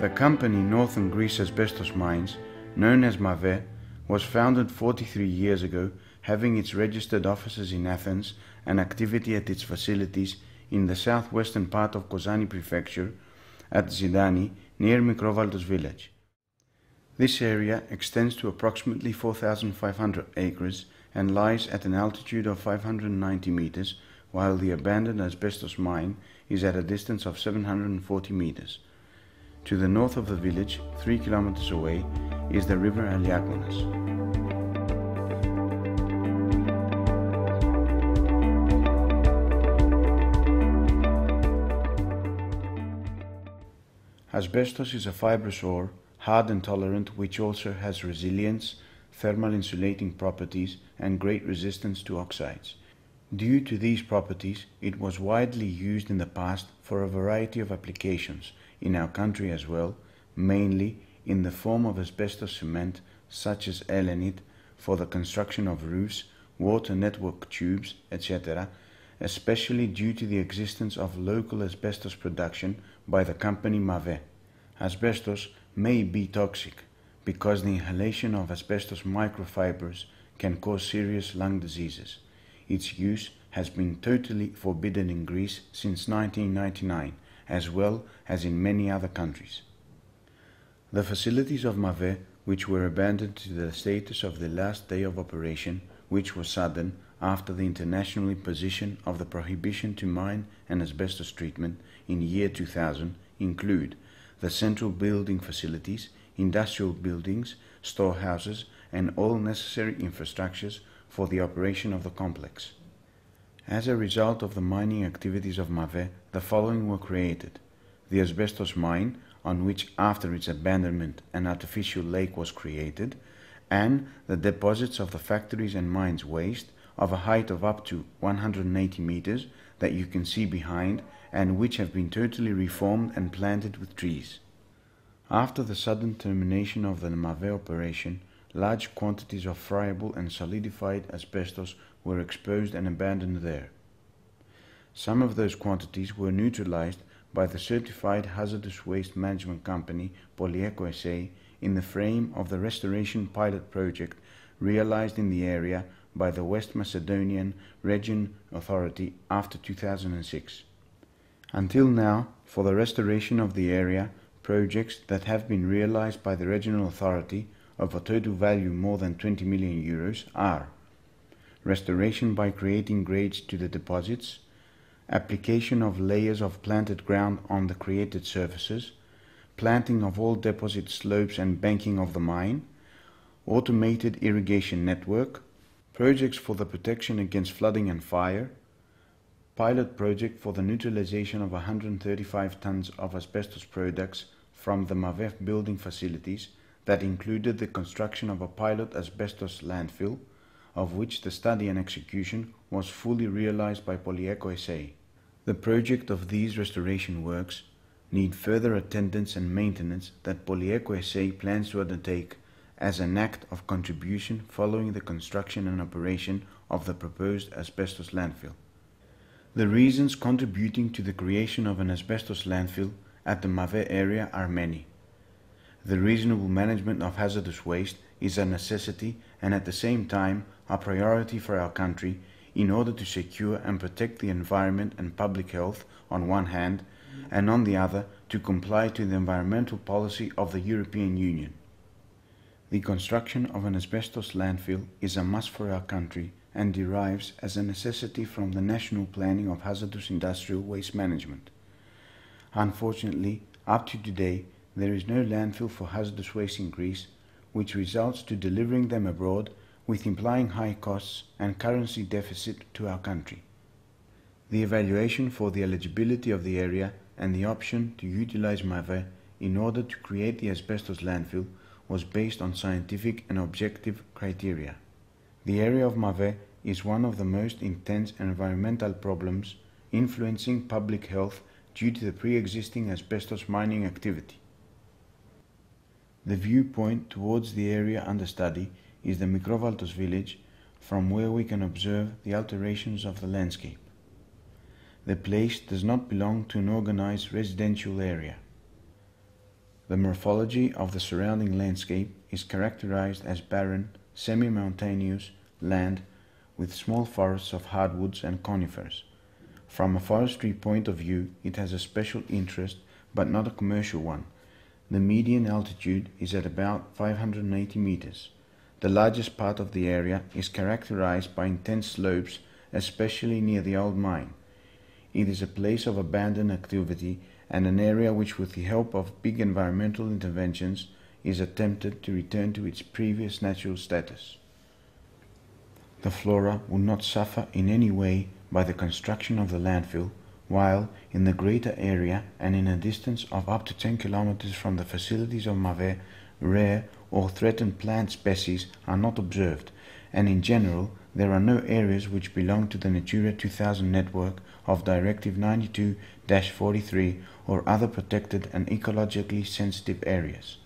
The company Northern Greece Asbestos Mines, known as M.A.B.E, was founded 43 years ago, having its registered offices in Athens and activity at its facilities in the southwestern part of Kozani prefecture at Zidani near M.A.B.E village. This area extends to approximately 4,500 acres and lies at an altitude of 590 meters, while the abandoned asbestos mine is at a distance of 740 meters. To the north of the village, 3 kilometers away, is the river Aliakonas. Asbestos is a fibrous ore, hard and tolerant, which also has resilience, thermal insulating properties, and great resistance to oxides. Due to these properties, it was widely used in the past for a variety of applications, in our country as well, mainly in the form of asbestos cement such as Elenit for the construction of roofs, water network tubes, etc., especially due to the existence of local asbestos production by the company M.A.B.E. Asbestos may be toxic because the inhalation of asbestos microfibers can cause serious lung diseases. Its use has been totally forbidden in Greece since 1999, as well as in many other countries. The facilities of M.A.B.E, which were abandoned to the status of the last day of operation, which was sudden after the international imposition of the prohibition to mine and asbestos treatment in year 2000, include the central building facilities, industrial buildings, storehouses, and all necessary infrastructures for the operation of the complex. As a result of the mining activities of M.A.B.E, the following were created: the asbestos mine, on which after its abandonment an artificial lake was created, and the deposits of the factories and mines waste of a height of up to 180 meters that you can see behind, and which have been totally reformed and planted with trees. After the sudden termination of the M.A.B.E operation, large quantities of friable and solidified asbestos were exposed and abandoned there. Some of those quantities were neutralized by the certified hazardous waste management company Polyeco S.A. in the frame of the restoration pilot project realized in the area by the West Macedonian Region Authority after 2006. Until now, for the restoration of the area, projects that have been realized by the regional authority of a total value more than 20 million euros are: restoration by creating grades to the deposits, application of layers of planted ground on the created surfaces, planting of all deposit slopes and banking of the mine, automated irrigation network, projects for the protection against flooding and fire, pilot project for the neutralization of 135 tons of asbestos products from the M.A.B.E building facilities that included the construction of a pilot asbestos landfill, of which the study and execution was fully realized by Polyeco S.A. The project of these restoration works need further attendance and maintenance that Polyeco S.A. plans to undertake as an act of contribution following the construction and operation of the proposed asbestos landfill. The reasons contributing to the creation of an asbestos landfill at the M.A.B.E area are many. The reasonable management of hazardous waste is a necessity and at the same time a priority for our country in order to secure and protect the environment and public health on one hand, and on the other to comply to the environmental policy of the European Union. The construction of an asbestos landfill is a must for our country and derives as a necessity from the national planning of hazardous industrial waste management. Unfortunately, up to today, there is no landfill for hazardous waste in Greece, which results to delivering them abroad with implying high costs and currency deficit to our country. The evaluation for the eligibility of the area and the option to utilize M.A.B.E in order to create the asbestos landfill was based on scientific and objective criteria. The area of M.A.B.E is one of the most intense environmental problems influencing public health due to the pre-existing asbestos mining activity. The viewpoint towards the area under study is the M.A.B.E village, from where we can observe the alterations of the landscape. The place does not belong to an organized residential area. The morphology of the surrounding landscape is characterized as barren, semi-mountainous land with small forests of hardwoods and conifers. From a forestry point of view, it has a special interest, but not a commercial one. The median altitude is at about 580 meters. The largest part of the area is characterized by intense slopes, especially near the old mine. It is a place of abandoned activity and an area which, with the help of big environmental interventions, is attempted to return to its previous natural status. The flora will not suffer in any way by the construction of the landfill, while in the greater area and in a distance of up to 10 kilometers from the facilities of M.A.B.E, rare or threatened plant species are not observed, and in general there are no areas which belong to the Natura 2000 network of Directive 92-43 or other protected and ecologically sensitive areas.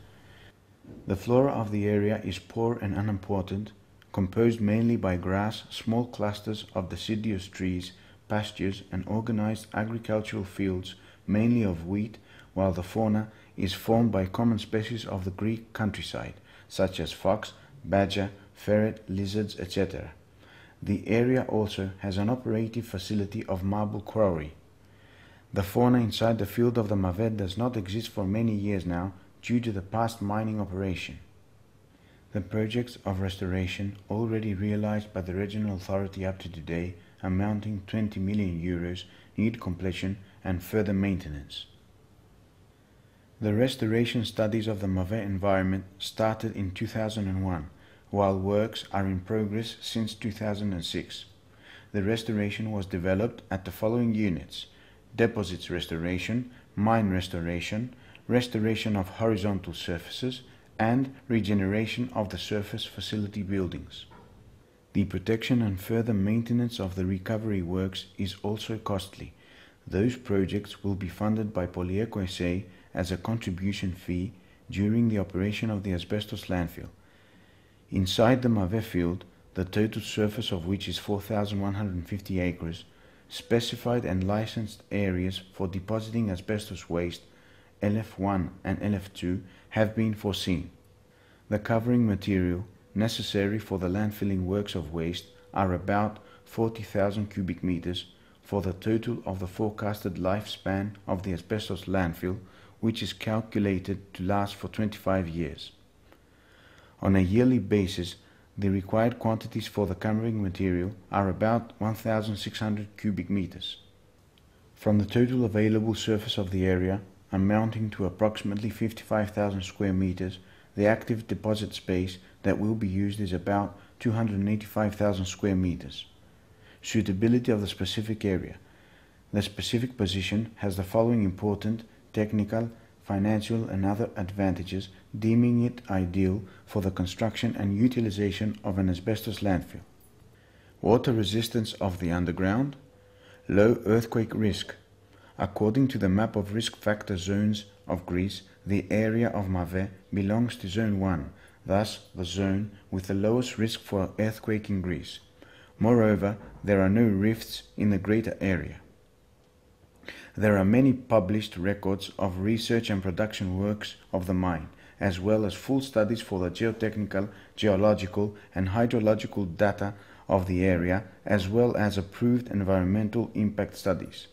The flora of the area is poor and unimportant, composed mainly by grass, small clusters of deciduous trees, pastures and organized agricultural fields, mainly of wheat, while the fauna is formed by common species of the Greek countryside, such as fox, badger, ferret, lizards, etc. The area also has an operative facility of marble quarry. The fauna inside the field of the M.A.B.E does not exist for many years now due to the past mining operation. The projects of restoration already realized by the regional authority up to today, amounting 20 million euros, need completion and further maintenance. The restoration studies of the M.A.B.E environment started in 2001, while works are in progress since 2006. The restoration was developed at the following units: deposits restoration, mine restoration, restoration of horizontal surfaces, and regeneration of the surface facility buildings. The protection and further maintenance of the recovery works is also costly. Those projects will be funded by Polyeco S.A as a contribution fee during the operation of the Asbestos Landfill. Inside the M.A.B.E field, the total surface of which is 4,150 acres, specified and licensed areas for depositing asbestos waste, LF1 and LF2, have been foreseen. The covering material necessary for the landfilling works of waste are about 40,000 cubic meters for the total of the forecasted lifespan of the asbestos landfill, which is calculated to last for 25 years. On a yearly basis, the required quantities for the covering material are about 1,600 cubic meters. From the total available surface of the area, amounting to approximately 55,000 square meters, the active deposit space that will be used is about 285,000 square meters. Suitability of the specific area. The specific position has the following important technical, financial and other advantages, deeming it ideal for the construction and utilization of an asbestos landfill. Water resistance of the underground. Low earthquake risk. According to the map of risk factor zones of Greece, the area of M.A.B.E belongs to Zone 1, thus the zone with the lowest risk for earthquake in Greece. Moreover, there are no rifts in the greater area. There are many published records of research and production works of the mine, as well as full studies for the geotechnical, geological and hydrological data of the area, as well as approved environmental impact studies.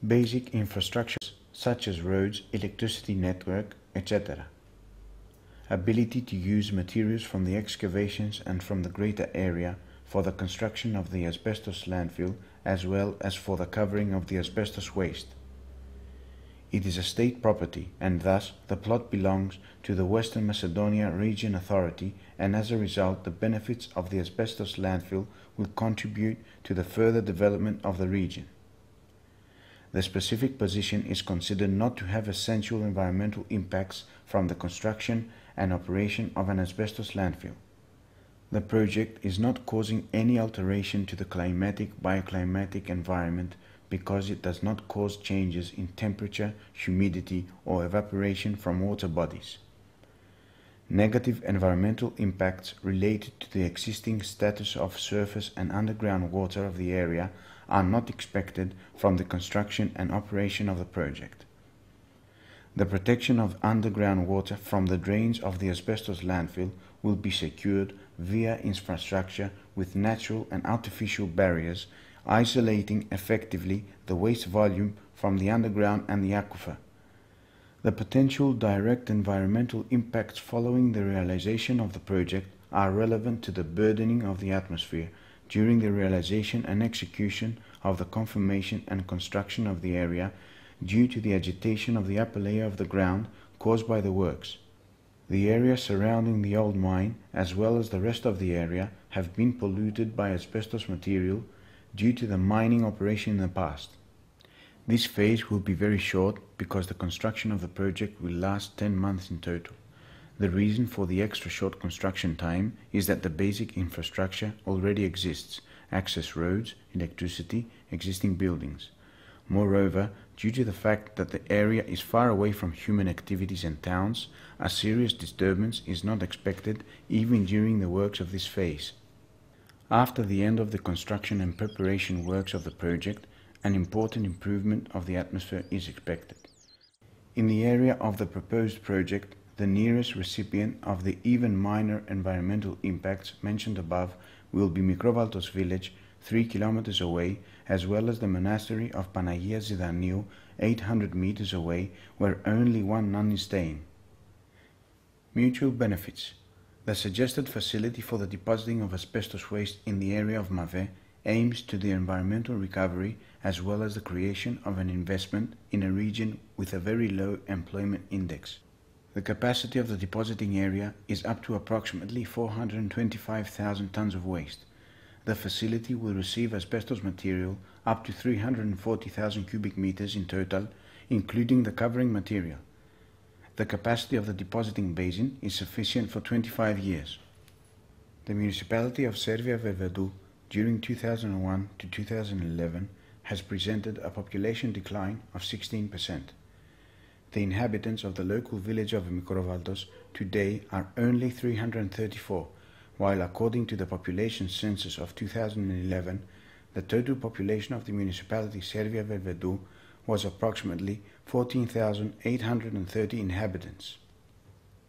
Basic infrastructures such as roads, electricity network, etc. Ability to use materials from the excavations and from the greater area for the construction of the asbestos landfill, as well as for the covering of the asbestos waste. It is a state property, and thus the plot belongs to the Western Macedonia Region Authority, and as a result the benefits of the asbestos landfill will contribute to the further development of the region. The specific position is considered not to have essential environmental impacts from the construction and operation of an asbestos landfill. The project is not causing any alteration to the bioclimatic environment because it does not cause changes in temperature, humidity or evaporation from water bodies. Negative environmental impacts related to the existing status of surface and underground water of the area are not expected from the construction and operation of the project. The protection of underground water from the drains of the asbestos landfill will be secured via infrastructure with natural and artificial barriers, isolating effectively the waste volume from the underground and the aquifer. The potential direct environmental impacts following the realization of the project are relevant to the burdening of the atmosphere during the realization and execution of the conformation and construction of the area due to the agitation of the upper layer of the ground caused by the works. The area surrounding the old mine, as well as the rest of the area, have been polluted by asbestos material due to the mining operation in the past. This phase will be very short because the construction of the project will last 10 months in total. The reason for the extra short construction time is that the basic infrastructure already exists: access roads, electricity, existing buildings. Moreover, due to the fact that the area is far away from human activities and towns, a serious disturbance is not expected even during the works of this phase. After the end of the construction and preparation works of the project, an important improvement of the atmosphere is expected. In the area of the proposed project, the nearest recipient of the even minor environmental impacts mentioned above will be Mikrovaltos village, 3 kilometers away, as well as the monastery of Panagia Zidaniou, 800 meters away, where only one nun is staying. Mutual benefits. The suggested facility for the depositing of asbestos waste in the area of M.A.B.E aims to the environmental recovery as well as the creation of an investment in a region with a very low employment index. The capacity of the depositing area is up to approximately 425,000 tons of waste. The facility will receive asbestos material up to 340,000 cubic meters in total, including the covering material. The capacity of the depositing basin is sufficient for 25 years. The municipality of Servia-Velvedou during 2001 to 2011 has presented a population decline of 16%. The inhabitants of the local village of Mikrovaltos today are only 334, while according to the population census of 2011, the total population of the municipality Servia-Velvedou was approximately 14,830 inhabitants.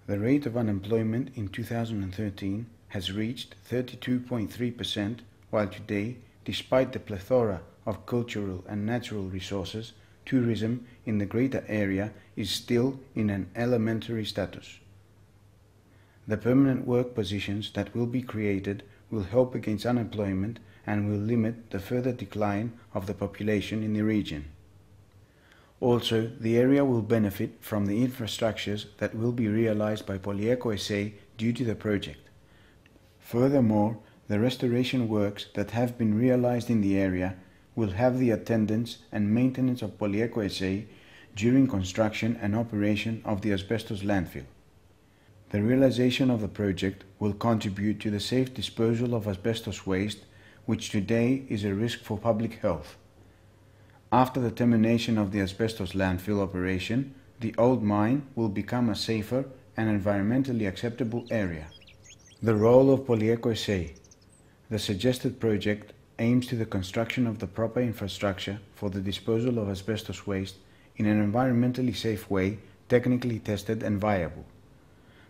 The rate of unemployment in 2013 has reached 32.3%, while today, despite the plethora of cultural and natural resources, tourism in the greater area is still in an elementary status. The permanent work positions that will be created will help against unemployment and will limit the further decline of the population in the region. Also, the area will benefit from the infrastructures that will be realized by Polyeco S.A. due to the project. Furthermore, the restoration works that have been realized in the area will have the attendance and maintenance of Polyeco S.A. during construction and operation of the Asbestos Landfill. The realization of the project will contribute to the safe disposal of asbestos waste, which today is a risk for public health. After the termination of the Asbestos Landfill operation, the old mine will become a safer and environmentally acceptable area. The role of Polyeco S.A. The suggested project aims to the construction of the proper infrastructure for the disposal of asbestos waste in an environmentally safe way, technically tested and viable.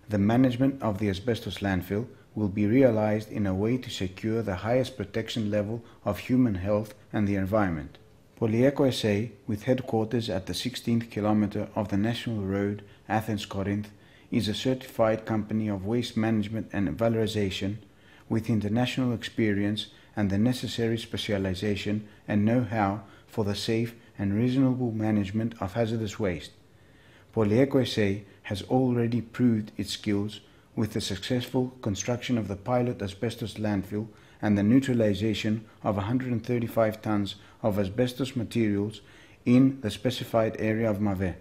The management of the asbestos landfill will be realized in a way to secure the highest protection level of human health and the environment. Polyeco S.A., with headquarters at the 16th kilometer of the national road Athens-Corinth, is a certified company of waste management and valorization with international experience and the necessary specialization and know-how for the safe and reasonable management of hazardous waste. Polyeco S.A. has already proved its skills with the successful construction of the pilot asbestos landfill and the neutralization of 135 tons of asbestos materials in the specified area of M.A.B.E.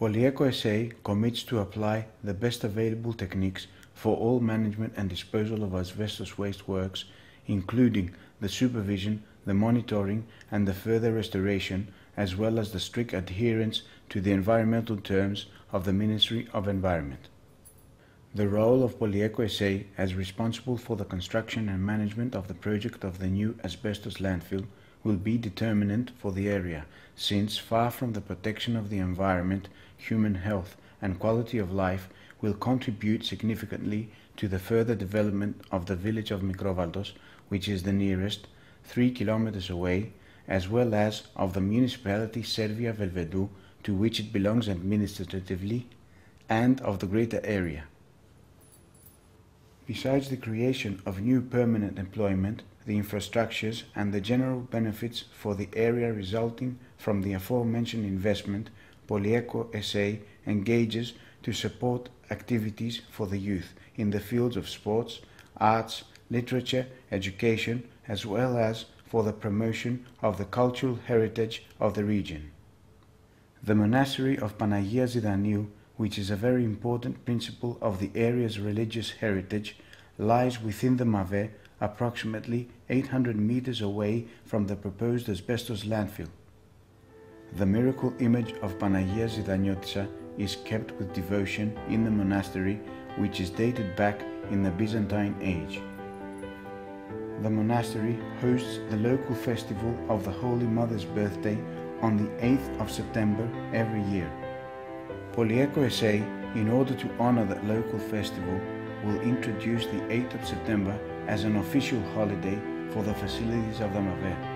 Polyeco S.A. commits to apply the best available techniques for all management and disposal of asbestos waste works, including the supervision, the monitoring and the further restoration, as well as the strict adherence to the environmental terms of the Ministry of Environment. The role of Polyeco S.A. as responsible for the construction and management of the project of the new asbestos landfill will be determinant for the area, since far from the protection of the environment, human health and quality of life will contribute significantly to the further development of the village of Mikrovaltos, which is the nearest, 3 kilometers away, as well as of the municipality Servia-Velvedou, to which it belongs administratively, and of the greater area. Besides the creation of new permanent employment, the infrastructures and the general benefits for the area resulting from the aforementioned investment, Polyeco S.A. engages to support activities for the youth in the fields of sports, arts, literature, education, as well as for the promotion of the cultural heritage of the region. The monastery of Panagia Zidaniou, which is a very important principle of the area's religious heritage, lies within the M.A.B.E, approximately 800 meters away from the proposed Asbestos Landfill. The miracle image of Panagia Zidanioutissa is kept with devotion in the monastery, which is dated back in the Byzantine age. The monastery hosts the local festival of the Holy Mother's birthday on the 8th of September every year. Polyeco S.A., in order to honor that local festival, will introduce the 8th of September as an official holiday for the facilities of the M.A.B.E.